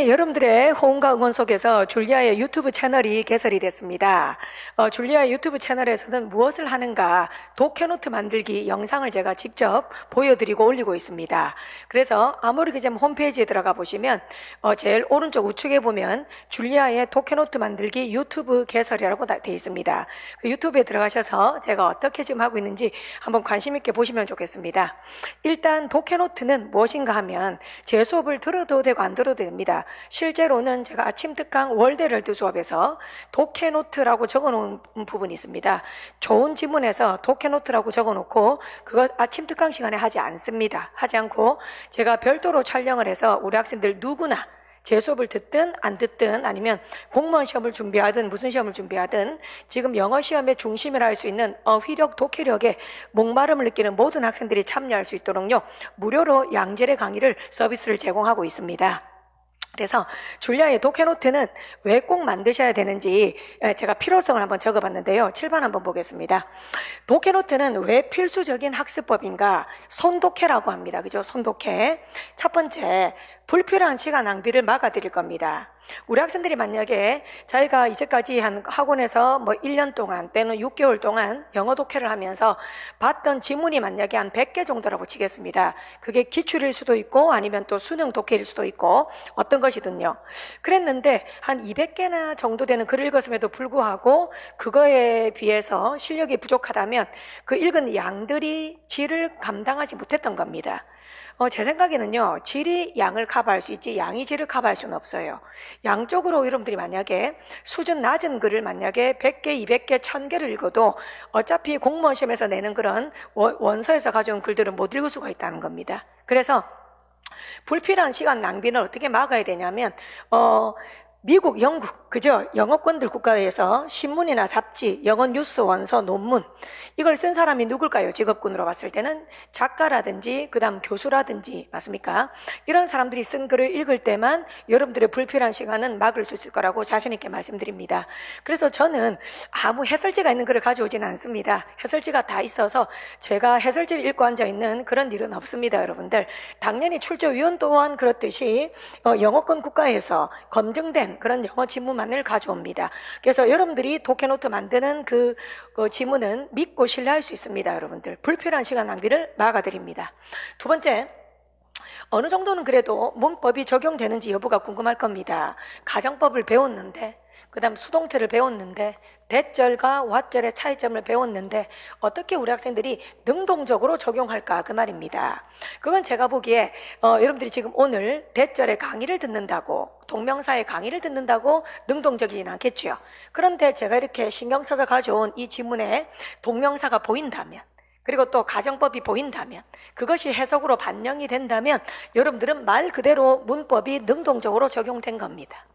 여러분들의 호응과 응원 속에서 줄리아의 유튜브 채널이 개설이 됐습니다. 줄리아의 유튜브 채널에서는 무엇을 하는가 독해노트 만들기 영상을 제가 직접 보여드리고 올리고 있습니다. 그래서 아모르기잼 홈페이지에 들어가 보시면 제일 오른쪽 우측에 보면 줄리아의 독해노트 만들기 유튜브 개설이라고 되어 있습니다. 그 유튜브에 들어가셔서 제가 어떻게 지금 하고 있는지 한번 관심 있게 보시면 좋겠습니다. 일단 독해노트는 무엇인가 하면 제 수업을 들어도 되고 안 들어도 됩니다. 실제로는 제가 아침 특강 월드헤럴드 수업에서 독해노트라고 적어놓은 부분이 있습니다. 좋은 지문에서 독해노트라고 적어놓고 그거 아침 특강 시간에 하지 않습니다. 하지 않고 제가 별도로 촬영을 해서 우리 학생들 누구나 제 수업을 듣든 안 듣든 아니면 공무원 시험을 준비하든 무슨 시험을 준비하든 지금 영어 시험의 중심이라 할 수 있는 어휘력, 독해력에 목마름을 느끼는 모든 학생들이 참여할 수 있도록요 무료로 양질의 강의를 서비스를 제공하고 있습니다. 그래서 줄리아의 독해노트는 왜 꼭 만드셔야 되는지 제가 필요성을 한번 적어봤는데요. 7번 한번 보겠습니다. 독해노트는 왜 필수적인 학습법인가? 손독해라고 합니다. 그죠? 손독해. 첫 번째, 불필요한 시간 낭비를 막아드릴 겁니다. 우리 학생들이 만약에 자기가 이제까지 한 학원에서 1년 동안 또는 6개월 동안 영어 독해를 하면서 봤던 지문이 만약에 한 100개 정도라고 치겠습니다. 그게 기출일 수도 있고 아니면 또 수능 독해일 수도 있고 어떤 것이든요. 그랬는데 한 200개나 정도 되는 글을 읽었음에도 불구하고 그거에 비해서 실력이 부족하다면 그 읽은 양들이 질을 감당하지 못했던 겁니다. 제 생각에는요, 질이 양을 커버할 수 있지 양이 질을 커버할 수는 없어요. 양쪽으로 여러분들이 만약에 수준 낮은 글을 만약에 100개, 200개, 1000개를 읽어도 어차피 공무원 시험에서 내는 그런 원서에서 가져온 글들은 못 읽을 수가 있다는 겁니다. 그래서 불필요한 시간 낭비는 어떻게 막아야 되냐면 미국, 영국, 그죠? 영어권들 국가에서 신문이나 잡지, 영어 뉴스 원서, 논문 이걸 쓴 사람이 누굴까요? 직업군으로 봤을 때는 작가라든지 그 다음 교수라든지 맞습니까? 이런 사람들이 쓴 글을 읽을 때만 여러분들의 불필요한 시간은 막을 수 있을 거라고 자신 있게 말씀드립니다. 그래서 저는 아무 해설지가 있는 글을 가져오지는 않습니다. 해설지가 다 있어서 제가 해설지를 읽고 앉아있는 그런 일은 없습니다. 여러분들 당연히 출제위원 또한 그렇듯이 영어권 국가에서 검증된 그런 영어 지문만을 가져옵니다. 그래서 여러분들이 독해노트 만드는 그 지문은 믿고 신뢰할 수 있습니다. 여러분들 불필요한 시간 낭비를 막아드립니다. 두 번째, 어느 정도는 그래도 문법이 적용되는지 여부가 궁금할 겁니다. 가정법을 배웠는데 그 다음 수동태를 배웠는데 대절과 와절의 차이점을 배웠는데 어떻게 우리 학생들이 능동적으로 적용할까 그 말입니다. 그건 제가 보기에 여러분들이 지금 오늘 대절의 강의를 듣는다고 동명사의 강의를 듣는다고 능동적이진 않겠죠. 그런데 제가 이렇게 신경 써서 가져온 이 지문에 동명사가 보인다면 그리고 또 가정법이 보인다면 그것이 해석으로 반영이 된다면 여러분들은 말 그대로 문법이 능동적으로 적용된 겁니다.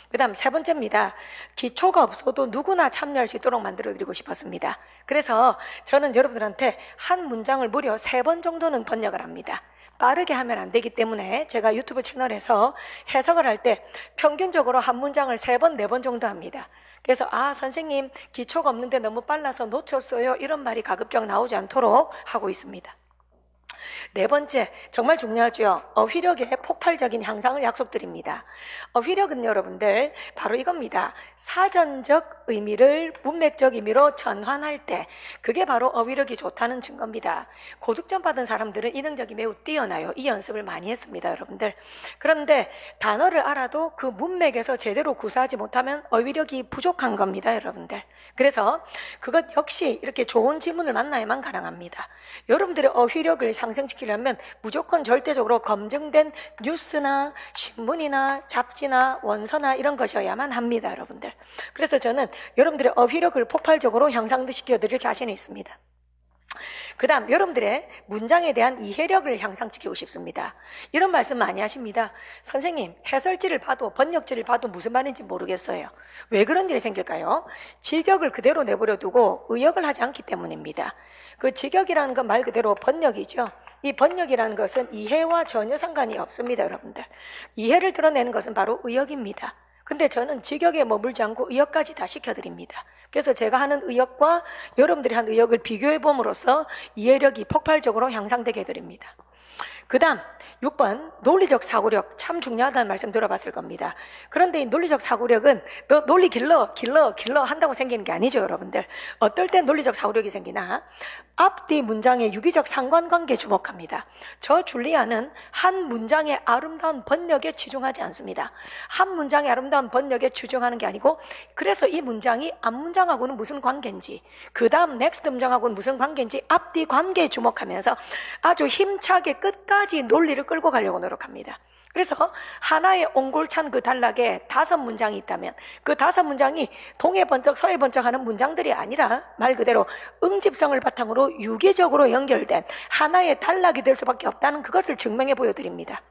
그 다음 세 번째입니다. 기초가 없어도 누구나 참여할 수 있도록 만들어드리고 싶었습니다. 그래서 저는 여러분들한테 한 문장을 무려 3번 정도는 번역을 합니다. 빠르게 하면 안 되기 때문에 제가 유튜브 채널에서 해석을 할 때 평균적으로 한 문장을 3번, 4번 정도 합니다. 그래서 선생님 기초가 없는데 너무 빨라서 놓쳤어요 이런 말이 가급적 나오지 않도록 하고 있습니다. 네 번째, 정말 중요하죠. 어휘력의 폭발적인 향상을 약속드립니다. 어휘력은 여러분들 바로 이겁니다. 사전적 의미를 문맥적 의미로 전환할 때 그게 바로 어휘력이 좋다는 증거입니다. 고득점 받은 사람들은 이 능력이 매우 뛰어나요. 이 연습을 많이 했습니다. 여러분들. 그런데 단어를 알아도 그 문맥에서 제대로 구사하지 못하면 어휘력이 부족한 겁니다. 여러분들. 그래서 그것 역시 이렇게 좋은 지문을 만나야만 가능합니다. 여러분들의 어휘력을 상승시키려면 무조건 절대적으로 검증된 뉴스나 신문이나 잡지나 원서나 이런 것이어야만 합니다. 여러분들. 그래서 저는 여러분들의 어휘력을 폭발적으로 향상시켜 드릴 자신이 있습니다. 그 다음 여러분들의 문장에 대한 이해력을 향상시키고 싶습니다. 이런 말씀 많이 하십니다. 선생님 해설지를 봐도 번역지를 봐도 무슨 말인지 모르겠어요. 왜 그런 일이 생길까요? 직역을 그대로 내버려 두고 의역을 하지 않기 때문입니다. 그 직역이라는 건 말 그대로 번역이죠. 이 번역이라는 것은 이해와 전혀 상관이 없습니다. 여러분들 이해를 드러내는 것은 바로 의역입니다. 근데 저는 직역에 머물지 않고 의역까지 다 시켜드립니다. 그래서 제가 하는 의역과 여러분들이 한 의역을 비교해 봄으로써 이해력이 폭발적으로 향상되게 해드립니다. 그 다음 6번 논리적 사고력, 참 중요하다는 말씀 들어봤을 겁니다. 그런데 이 논리적 사고력은 논리 길러 한다고 생기는 게 아니죠, 여러분들. 어떨 때 논리적 사고력이 생기나? 앞뒤 문장의 유기적 상관관계에 주목합니다. 저 줄리아는 한 문장의 아름다운 번역에 치중하지 않습니다. 한 문장의 아름다운 번역에 치중하는 게 아니고, 그래서 이 문장이 앞 문장하고는 무슨 관계인지, 그 다음 넥스트 문장하고는 무슨 관계인지 앞뒤 관계에 주목하면서 아주 힘차게 끝까지 논리를 끌고 가려고 노력합니다. 그래서 하나의 옹골찬 그 단락에 5문장이 있다면 그 5문장이 동해 번쩍 서해 번쩍 하는 문장들이 아니라 말 그대로 응집성을 바탕으로 유기적으로 연결된 하나의 단락이 될 수밖에 없다는 그것을 증명해 보여드립니다.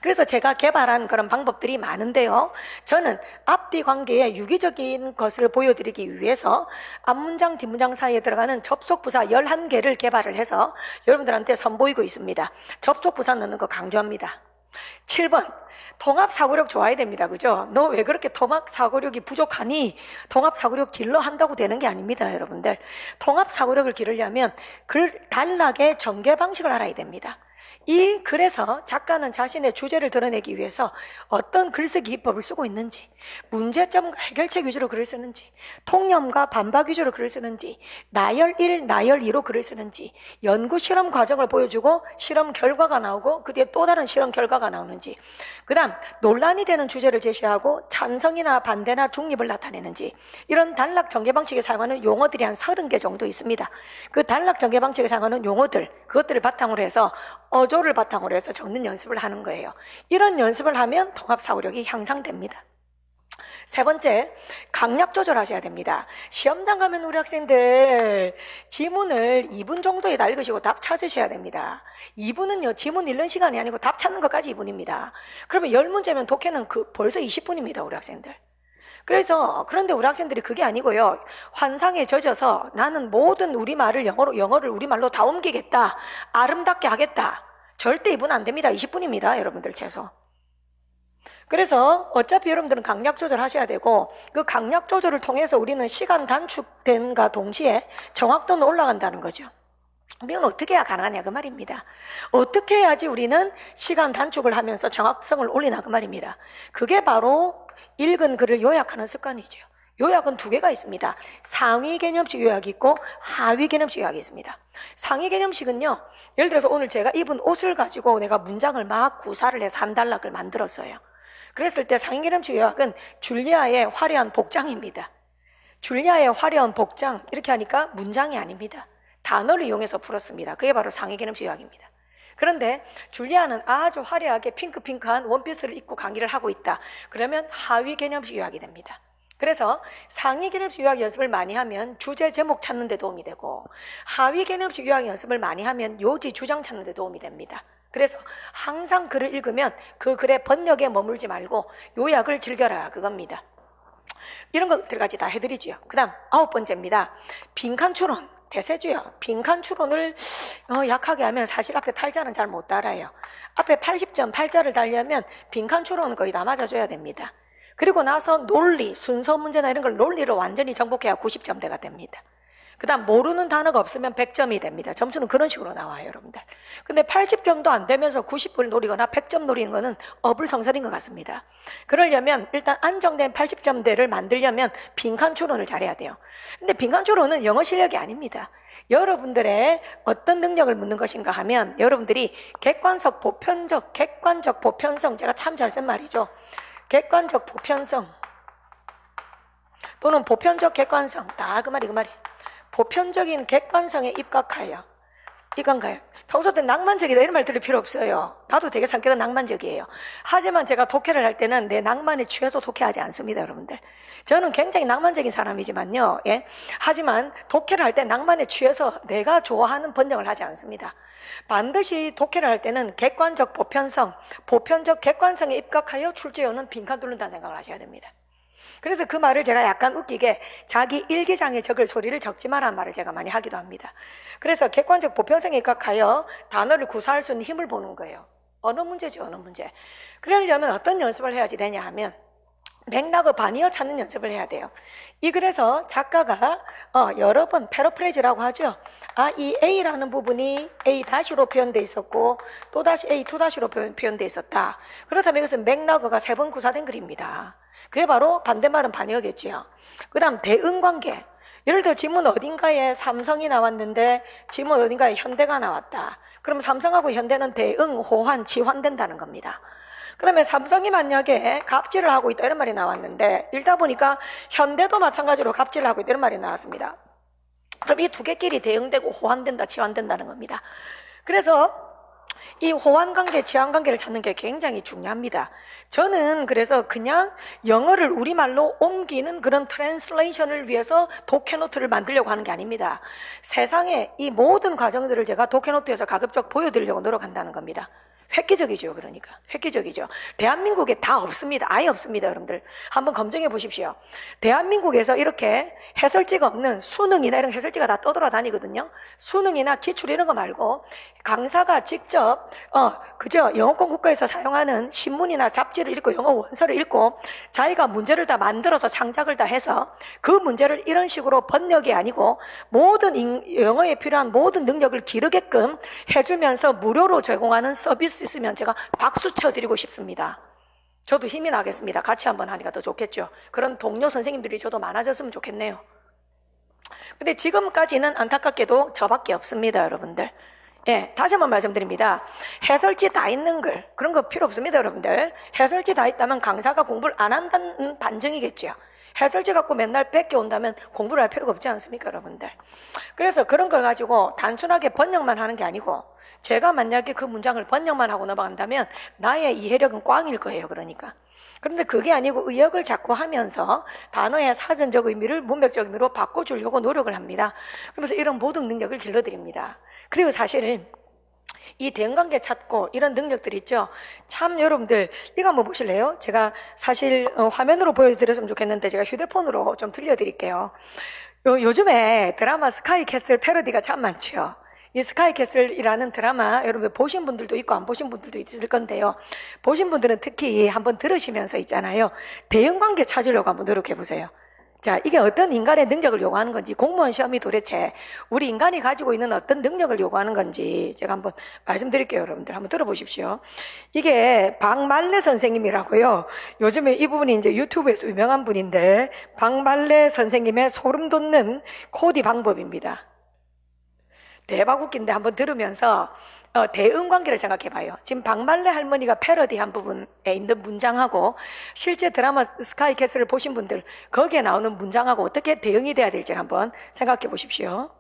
그래서 제가 개발한 그런 방법들이 많은데요. 저는 앞뒤 관계의 유기적인 것을 보여드리기 위해서 앞문장, 뒷문장 사이에 들어가는 접속부사 11개를 개발을 해서 여러분들한테 선보이고 있습니다. 접속부사 넣는 거 강조합니다. 7번, 통합사고력 좋아야 됩니다. 그죠? 너 왜 그렇게 통합사고력이 부족하니? 통합사고력 길러 한다고 되는 게 아닙니다, 여러분들. 통합사고력을 기르려면 글 단락의 전개 방식을 알아야 됩니다. 이 글에서 작가는 자신의 주제를 드러내기 위해서 어떤 글쓰기 기법을 쓰고 있는지, 문제점과 해결책 위주로 글을 쓰는지, 통념과 반박 위주로 글을 쓰는지, 나열 1, 나열 2로 글을 쓰는지, 연구 실험 과정을 보여주고 실험 결과가 나오고 그 뒤에 또 다른 실험 결과가 나오는지, 그 다음 논란이 되는 주제를 제시하고 찬성이나 반대나 중립을 나타내는지, 이런 단락 전개 방식에 사용하는 용어들이 한 30개 정도 있습니다. 그 단락 전개 방식에 사용하는 용어들, 그것들을 바탕으로 해서 어조를 바탕으로 해서 적는 연습을 하는 거예요. 이런 연습을 하면 통합사고력이 향상됩니다. 3번째, 강약 조절하셔야 됩니다. 시험장 가면 우리 학생들 지문을 2분 정도에 다 읽으시고 답 찾으셔야 됩니다. 2분은요, 지문 읽는 시간이 아니고 답 찾는 것까지 2분입니다. 그러면 10문제면 독해는 벌써 20분입니다, 우리 학생들. 그런데 우리 학생들이 그게 아니고요. 환상에 젖어서 나는 모든 우리말을 영어를 우리말로 다 옮기겠다. 아름답게 하겠다. 절대 2분 안 됩니다. 20분입니다. 여러분들 최소. 그래서 어차피 여러분들은 강약 조절하셔야 되고, 그 강약 조절을 통해서 우리는 시간 단축된과 동시에 정확도는 올라간다는 거죠. 이건 어떻게 해야 가능하냐 그 말입니다. 어떻게 해야지 우리는 시간 단축을 하면서 정확성을 올리나 그 말입니다. 그게 바로 읽은 글을 요약하는 습관이죠. 요약은 2개가 있습니다. 상위 개념식 요약이 있고 하위 개념식 요약이 있습니다. 상위 개념식은요, 예를 들어서 오늘 제가 입은 옷을 가지고 내가 문장을 막 구사를 해서 한 단락을 만들었어요. 그랬을 때 상위 개념식 요약은 줄리아의 화려한 복장입니다. 줄리아의 화려한 복장, 이렇게 하니까 문장이 아닙니다. 단어를 이용해서 풀었습니다. 그게 바로 상위 개념식 요약입니다. 그런데 줄리아는 아주 화려하게 핑크한 원피스를 입고 강의를 하고 있다. 그러면 하위 개념식 요약이 됩니다. 그래서 상위 개념식 요약 연습을 많이 하면 주제 제목 찾는 데 도움이 되고, 하위 개념식 요약 연습을 많이 하면 요지 주장 찾는 데 도움이 됩니다. 그래서 항상 글을 읽으면 그 글의 번역에 머물지 말고 요약을 즐겨라 그겁니다. 이런 것들까지 다 해드리죠. 그 다음 9번째입니다. 빈칸 추론. 대세주요. 빈칸 추론을 약하게 하면 사실 앞에 8자는 잘 못 따라요. 앞에 80점 8자를 달려면 빈칸 추론은 거의 다 맞아줘야 됩니다. 그리고 나서 논리, 순서 문제나 이런 걸 논리로 완전히 정복해야 90점대가 됩니다. 그 다음 모르는 단어가 없으면 100점이 됩니다. 점수는 그런 식으로 나와요, 여러분들. 근데 80점도 안 되면서 90을 노리거나 100점 노리는 거는 어불성설인 것 같습니다. 그러려면 일단 안정된 80점대를 만들려면 빈칸 추론을 잘해야 돼요. 근데 빈칸 추론은 영어 실력이 아닙니다. 여러분들의 어떤 능력을 묻는 것인가 하면 여러분들이 객관적 보편성, 제가 참 잘 쓴 말이죠. 객관적 보편성 또는 보편적 객관성, 다 그 말이. 보편적인 객관성에 입각하여. 이건가요? 평소 때 낭만적이다 이런 말 들을 필요 없어요. 나도 되게 성격은 낭만적이에요. 하지만 제가 독해를 할 때는 내 낭만에 취해서 독해하지 않습니다, 여러분들. 저는 굉장히 낭만적인 사람이지만요. 예? 하지만 독해를 할 때 낭만에 취해서 내가 좋아하는 번역을 하지 않습니다. 반드시 독해를 할 때는 객관적 보편성, 보편적 객관성에 입각하여 출제어는 빈칸 뚫는다는 생각을 하셔야 됩니다. 그래서 그 말을 제가 약간 웃기게 자기 일기장에 적을 소리를 적지 마라는 말을 제가 많이 하기도 합니다. 그래서 객관적 보편성에 입각하여 단어를 구사할 수 있는 힘을 보는 거예요. 언어 문제죠, 언어 문제. 그러려면 어떤 연습을 해야지 되냐 하면 맥락을 반이어 찾는 연습을 해야 돼요. 이 글에서 작가가 여러 번 패러프레이즈라고 하죠. 이 A라는 부분이 A-로 표현되어 있었고 또다시 A2-로 표현되어 있었다. 그렇다면 이것은 맥락어가 3번 구사된 글입니다. 그게 바로 반대말은 반이어겠죠. 그 다음 대응관계. 예를 들어 지문 어딘가에 삼성이 나왔는데 지문 어딘가에 현대가 나왔다. 그럼 삼성하고 현대는 대응, 호환, 치환된다는 겁니다. 그러면 삼성이 만약에 갑질을 하고 있다 이런 말이 나왔는데 읽다 보니까 현대도 마찬가지로 갑질을 하고 있다 이런 말이 나왔습니다. 그럼 이 두 개끼리 대응되고 호환된다, 치환된다는 겁니다. 그래서 이 호환관계, 치환관계를 찾는 게 굉장히 중요합니다. 저는 그래서 그냥 영어를 우리말로 옮기는 그런 트랜슬레이션을 위해서 독해노트를 만들려고 하는 게 아닙니다. 세상의 이 모든 과정들을 제가 독해노트에서 가급적 보여드리려고 노력한다는 겁니다. 획기적이죠. 그러니까 획기적이죠. 대한민국에 다 없습니다. 아예 없습니다. 여러분들 한번 검증해 보십시오. 대한민국에서 이렇게 해설지가 없는 수능이나 이런 해설지가 다 떠돌아다니거든요. 수능이나 기출 이런 거 말고 강사가 직접 그저 영어권 국가에서 사용하는 신문이나 잡지를 읽고 영어 원서를 읽고 자기가 문제를 다 만들어서 창작을 다 해서 그 문제를 이런 식으로 번역이 아니고 모든 영어에 필요한 모든 능력을 기르게끔 해주면서 무료로 제공하는 서비스 있으면 제가 박수 쳐드리고 싶습니다. 저도 힘이 나겠습니다. 같이 한번 하니까 더 좋겠죠. 그런 동료 선생님들이 저도 많아졌으면 좋겠네요. 근데 지금까지는 안타깝게도 저밖에 없습니다. 여러분들. 예, 다시 한번 말씀드립니다. 해설지 다 있는 글 그런 거 필요 없습니다. 여러분들 해설지 다 있다면 강사가 공부를 안 한다는 반증이겠죠. 해설지 갖고 맨날 뺏겨온다면 공부를 할 필요가 없지 않습니까? 여러분들. 그래서 그런 걸 가지고 단순하게 번역만 하는 게 아니고 제가 만약에 그 문장을 번역만 하고 넘어간다면 나의 이해력은 꽝일 거예요. 그러니까. 그런데 그게 아니고 의역을 자꾸 하면서 단어의 사전적 의미를 문맥적 의미로 바꿔주려고 노력을 합니다. 그래서 이런 모든 능력을 길러드립니다. 그리고 사실은 이 대응관계 찾고 이런 능력들 있죠. 참 여러분들 이거 한번 보실래요? 제가 사실 화면으로 보여드렸으면 좋겠는데 제가 휴대폰으로 좀 들려드릴게요. 요즘에 드라마 스카이캐슬 패러디가 참 많죠. 이 스카이캐슬이라는 드라마 여러분 보신 분들도 있고 안 보신 분들도 있을 건데요. 보신 분들은 특히 한번 들으시면서 있잖아요. 대응관계 찾으려고 한번 노력해 보세요. 자, 이게 어떤 인간의 능력을 요구하는 건지, 공무원 시험이 도대체 우리 인간이 가지고 있는 어떤 능력을 요구하는 건지 제가 한번 말씀드릴게요. 여러분들 한번 들어보십시오. 이게 박말래 선생님이라고요. 요즘에 이 부분이 이제 유튜브에서 유명한 분인데 박말래 선생님의 소름 돋는 코디 방법입니다. 대박 웃긴데 한번 들으면서 대응관계를 생각해봐요. 지금 박말래 할머니가 패러디한 부분에 있는 문장하고 실제 드라마 스카이캐슬을 보신 분들 거기에 나오는 문장하고 어떻게 대응이 돼야 될지 한번 생각해 보십시오.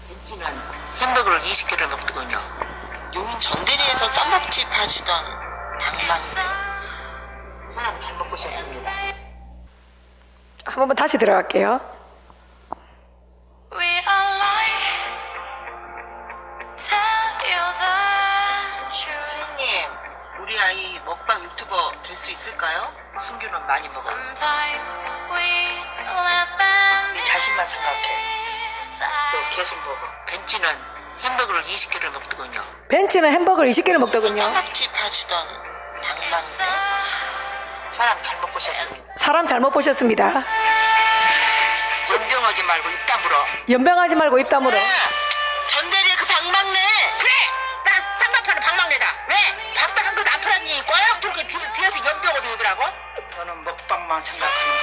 벤치는 햄버거를 20개를 먹더군요. 용인 전대리에서 쌈밥집 하시던 당만 사람 잘못 보셨습니다. 한 번만 다시 들어갈게요. 선생님, 우리 아이 먹방 유튜버 될 수 있을까요? 승규는 많이 먹어. 네 자신만 생각해. 또 계속 먹어. 벤치는 햄버거를 20개를 먹더군요. 벤치는 햄버거를 20개를 먹더군요. 쌈밥집 하시던 당만 사람 잘못 보셨습니다. 사람 잘못 보셨습니다. 연병하지 말고 입 다물어. 연병하지 말고 입 다물어. 전대리의 그 박막내. 그래, 나 쌈밥하는 박막내다. 왜? 밥도 한 그릇 안 팔았니? 꽉 들고 뒤에서 연병을 들더라고. 너는 먹방만 생각하는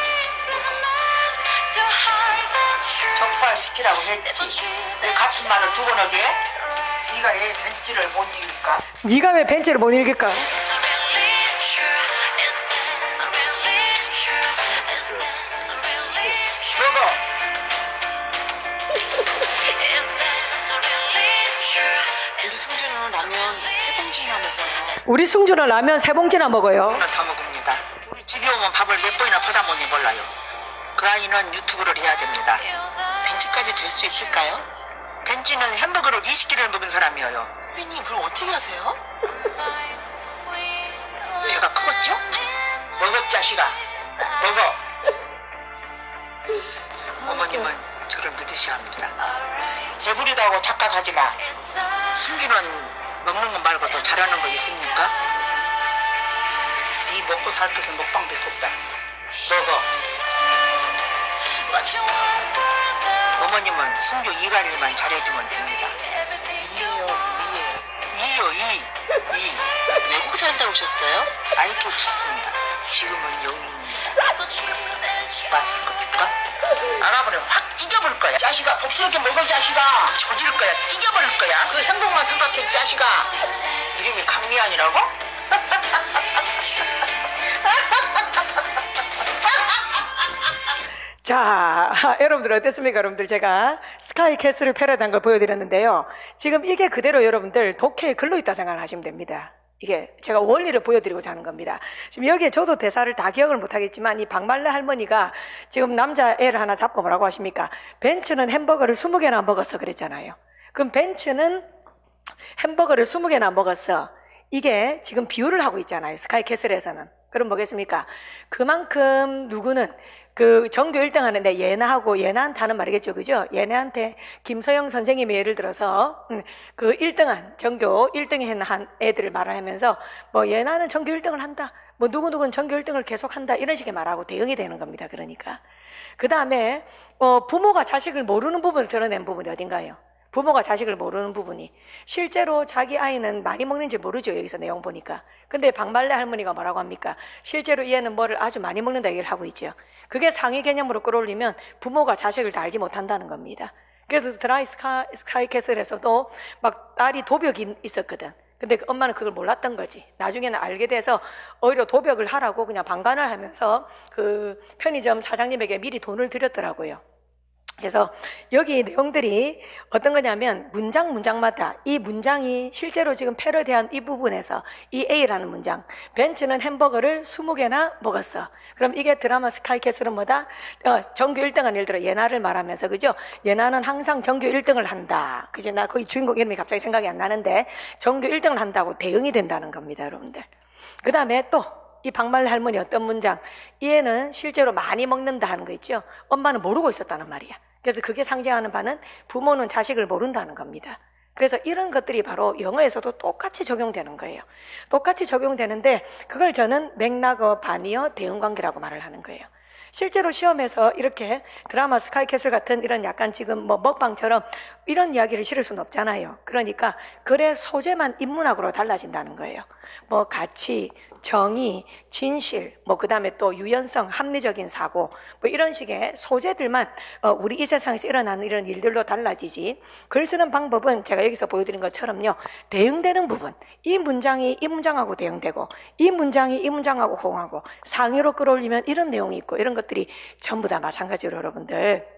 적발 시키라고 했지. 왜 같은 말을 두 번 하게? 네가 왜 벤치를 못 이길까? 네가 왜 벤치를 못 읽을까? 먹어. 우리 승주는 라면 3봉지나 먹어요. 우리 승주는 라면 3봉지나 먹어요. 저는 다 먹습니다. 우리 집에 오면 밥을 몇 번이나 퍼다 먹는지 몰라요. 그 아이는 유튜브를 해야 됩니다. 벤치까지 될 수 있을까요? 벤치는 햄버거를 20개를 먹은 사람이에요. 선생님, 그럼 어떻게 하세요? 배가 크겠죠? 먹어, 자식아. 먹어. 어머님은 저를 믿으셔야 합니다. 배부리다고 착각하지 마. 승기는 먹는 거 말고 더 잘하는 거 있습니까? 먹고 살 것은 먹방밖에 없다. 먹어. 어머님은 성교 이 관리만 잘해주면 됩니다. 이요. 외국 살다 오셨어요? 아이 키우셨습니다. 지금은 영입니다. 맛을 거 줄까? 알아보래 확 찢어버릴 거야. 자식아, 복스럽게 먹을 자식아. 조질 거야. 찢어버릴 거야. 그 행복만 생각해, 자식아. 이름이 강미안이라고? 자, 여러분들 어땠습니까? 여러분들 제가 스카이캐슬을 패러디한 걸 보여드렸는데요. 지금 이게 그대로 여러분들 독해에 글로 있다 생각을 하시면 됩니다. 이게 제가 원리를 보여드리고자 하는 겁니다. 지금 여기에 저도 대사를 다 기억을 못하겠지만 이 박말래 할머니가 지금 남자애를 하나 잡고 뭐라고 하십니까? 벤츠는 햄버거를 20개나 먹었어 그랬잖아요. 그럼 벤츠는 햄버거를 20개나 먹었어. 이게 지금 비유를 하고 있잖아요. 스카이캐슬에서는. 그럼 뭐겠습니까? 그만큼 누구는 그 전교 1등 하는데 예나한테 하는 말이겠죠. 그죠? 예나한테 김서영 선생님이 예를 들어서 그 1등한 전교 1등 한 애들을 말하면서 뭐 예나는 전교 1등을 한다. 뭐 누구누구는 전교 1등을 계속 한다. 이런 식의 말하고 대응이 되는 겁니다. 그러니까. 그 다음에 부모가 자식을 모르는 부분을 드러낸 부분이 어딘가요? 부모가 자식을 모르는 부분이 실제로 자기 아이는 많이 먹는지 모르죠. 여기서 내용 보니까. 근데 박말래 할머니가 뭐라고 합니까? 실제로 이 애는 뭐를 아주 많이 먹는다 얘기를 하고 있죠. 그게 상위 개념으로 끌어올리면 부모가 자식을 다 알지 못한다는 겁니다. 그래서 드라이 스카이캐슬에서도 막 딸이 도벽이 있었거든. 근데 엄마는 그걸 몰랐던 거지. 나중에는 알게 돼서 오히려 도벽을 하라고 그냥 방관을 하면서 그 편의점 사장님에게 미리 돈을 드렸더라고요. 그래서 여기 내용들이 어떤 거냐면 문장마다 이 문장이 실제로 지금 패러디한 이 부분에서 이 A라는 문장, 벤츠는 햄버거를 20개나 먹었어. 그럼 이게 드라마 스카이캐슬은 뭐다? 전교 1등한 예를 들어 예나를 말하면서 그죠? 예나는 항상 전교 1등을 한다. 그죠? 나 거기 주인공 이름이 갑자기 생각이 안 나는데 전교 1등을 한다고 대응이 된다는 겁니다, 여러분들. 그 다음에 또 이 박말래 할머니 어떤 문장? 이 애는 실제로 많이 먹는다 하는 거 있죠? 엄마는 모르고 있었다는 말이야. 그래서 그게 상징하는 바는 부모는 자식을 모른다는 겁니다. 그래서 이런 것들이 바로 영어에서도 똑같이 적용되는 거예요. 똑같이 적용되는데 그걸 저는 맥락어, 반이어, 대응관계라고 말을 하는 거예요. 실제로 시험에서 이렇게 드라마 스카이캐슬 같은 이런 약간 지금 뭐 먹방처럼 이런 이야기를 실을 수는 없잖아요. 그러니까 글의 소재만 인문학으로 달라진다는 거예요. 뭐 가치, 정의, 진실, 뭐 그다음에 또 유연성, 합리적인 사고, 뭐 이런 식의 소재들만 우리 이 세상에서 일어나는 이런 일들로 달라지지. 글 쓰는 방법은 제가 여기서 보여드린 것처럼요. 대응되는 부분, 이 문장이 이 문장하고 대응되고, 이 문장이 이 문장하고 호응하고, 상위로 끌어올리면 이런 내용이 있고 이런 것들이 전부 다 마찬가지로 여러분들.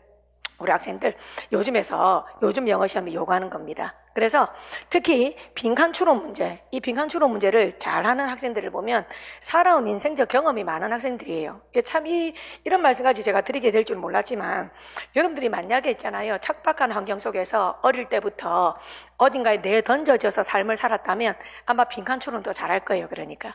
우리 학생들 요즘 영어 시험이 요구하는 겁니다. 그래서 특히 빈칸 추론 문제, 이 빈칸 추론 문제를 잘하는 학생들을 보면 살아온 인생적 경험이 많은 학생들이에요. 참 이런 말씀까지 제가 드리게 될 줄 몰랐지만 여러분들이 만약에 있잖아요. 척박한 환경 속에서 어릴 때부터 어딘가에 내던져져서 삶을 살았다면 아마 빈칸 추론도 잘할 거예요. 그러니까.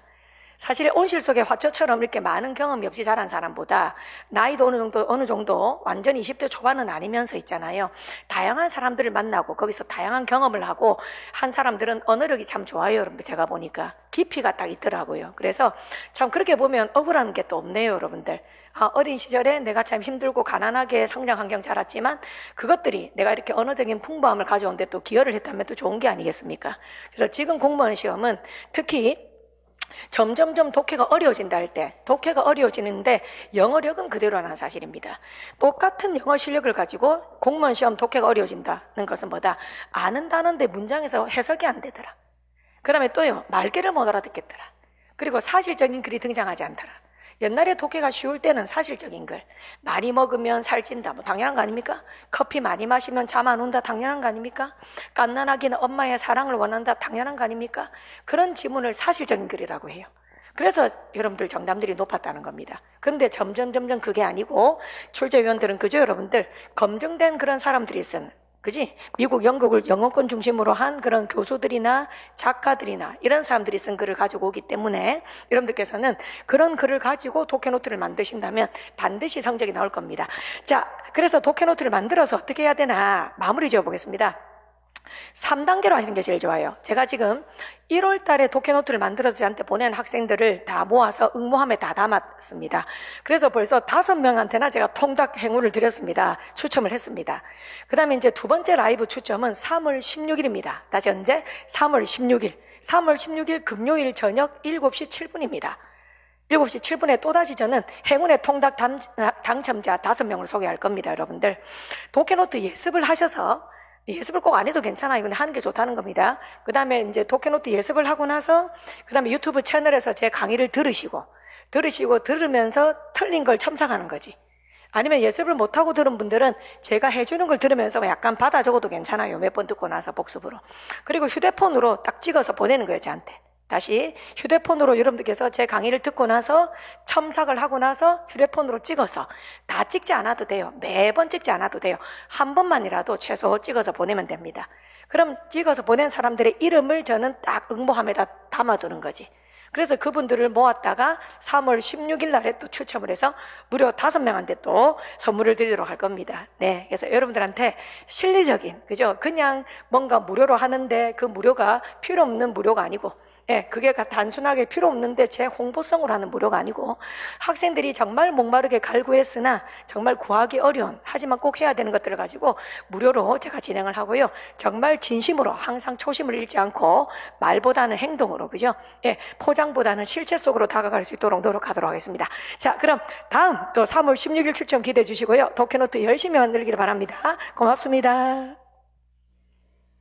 사실 온실 속의 화초처럼 이렇게 많은 경험이 없이 자란 사람보다 나이도 어느 정도 완전히 20대 초반은 아니면서 있잖아요. 다양한 사람들을 만나고 거기서 다양한 경험을 하고 한 사람들은 언어력이 참 좋아요. 여러분들 제가 보니까 깊이가 딱 있더라고요. 그래서 참 그렇게 보면 억울한 게 또 없네요. 여러분들. 어린 시절에 내가 참 힘들고 가난하게 성장 환경 자랐지만 그것들이 내가 이렇게 언어적인 풍부함을 가져오는데 또 기여를 했다면 또 좋은 게 아니겠습니까? 그래서 지금 공무원 시험은 특히 점점점 독해가 어려워진다 할 때 독해가 어려워지는데 영어력은 그대로라는 사실입니다. 똑같은 영어 실력을 가지고 공무원 시험 독해가 어려워진다는 것은 뭐다? 아는다는데 문장에서 해석이 안 되더라. 그 다음에 또요, 말귀를 못 알아듣겠더라. 그리고 사실적인 글이 등장하지 않더라. 옛날에 독해가 쉬울 때는 사실적인 글, 많이 먹으면 살찐다, 뭐 당연한 거 아닙니까? 커피 많이 마시면 잠 안 온다, 당연한 거 아닙니까? 갓난아기는 엄마의 사랑을 원한다, 당연한 거 아닙니까? 그런 지문을 사실적인 글이라고 해요. 그래서 여러분들 정답들이 높았다는 겁니다. 근데 점점 그게 아니고 출제위원들은 그죠, 여러분들? 검증된 그런 사람들이 쓴, 그지? 미국, 영국을 영어권 중심으로 한 그런 교수들이나 작가들이나 이런 사람들이 쓴 글을 가지고 오기 때문에 여러분들께서는 그런 글을 가지고 독해노트를 만드신다면 반드시 성적이 나올 겁니다. 자, 그래서 독해노트를 만들어서 어떻게 해야 되나 마무리 지어보겠습니다. 3단계로 하시는 게 제일 좋아요. 제가 지금 1월 달에 독해노트를 만들어서 저한테 보낸 학생들을 다 모아서 응모함에 다 담았습니다. 그래서 벌써 5명한테나 제가 통닭 행운을 드렸습니다. 추첨을 했습니다. 그 다음에 이제 두 번째 라이브 추첨은 3월 16일입니다. 다시 언제? 3월 16일. 3월 16일 금요일 저녁 7시 7분입니다. 7시 7분에 또다시 저는 행운의 통닭 당첨자 5명을 소개할 겁니다, 여러분들. 독해노트 예습을 하셔서, 예습을 꼭 안 해도 괜찮아요. 근데 하는 게 좋다는 겁니다. 그 다음에 이제 독해노트 예습을 하고 나서, 그 다음에 유튜브 채널에서 제 강의를 들으면서 틀린 걸 첨삭하는 거지. 아니면 예습을 못하고 들은 분들은 제가 해주는 걸 들으면서 약간 받아 적어도 괜찮아요. 몇 번 듣고 나서 복습으로. 그리고 휴대폰으로 딱 찍어서 보내는 거예요, 저한테. 다시 휴대폰으로 여러분들께서 제 강의를 듣고 나서 첨삭을 하고 나서 휴대폰으로 찍어서, 다 찍지 않아도 돼요. 매번 찍지 않아도 돼요. 한 번만이라도 최소 찍어서 보내면 됩니다. 그럼 찍어서 보낸 사람들의 이름을 저는 딱 응모함에다 담아두는 거지. 그래서 그분들을 모았다가 3월 16일 날에 또 추첨을 해서 무려 5명한테 또 선물을 드리도록 할 겁니다. 네. 그래서 여러분들한테 실리적인, 그죠? 그냥 뭔가 무료로 하는데 그 무료가 필요 없는 무료가 아니고, 예, 그게 단순하게 필요 없는데 제 홍보성으로 하는 무료가 아니고, 학생들이 정말 목마르게 갈구했으나 정말 구하기 어려운, 하지만 꼭 해야 되는 것들을 가지고 무료로 제가 진행을 하고요. 정말 진심으로 항상 초심을 잃지 않고 말보다는 행동으로, 그죠? 예, 포장보다는 실체 속으로 다가갈 수 있도록 노력하도록 하겠습니다. 자, 그럼 다음 또 3월 16일 추첨 기대해 주시고요. 독해노트 열심히 만들기를 바랍니다. 고맙습니다.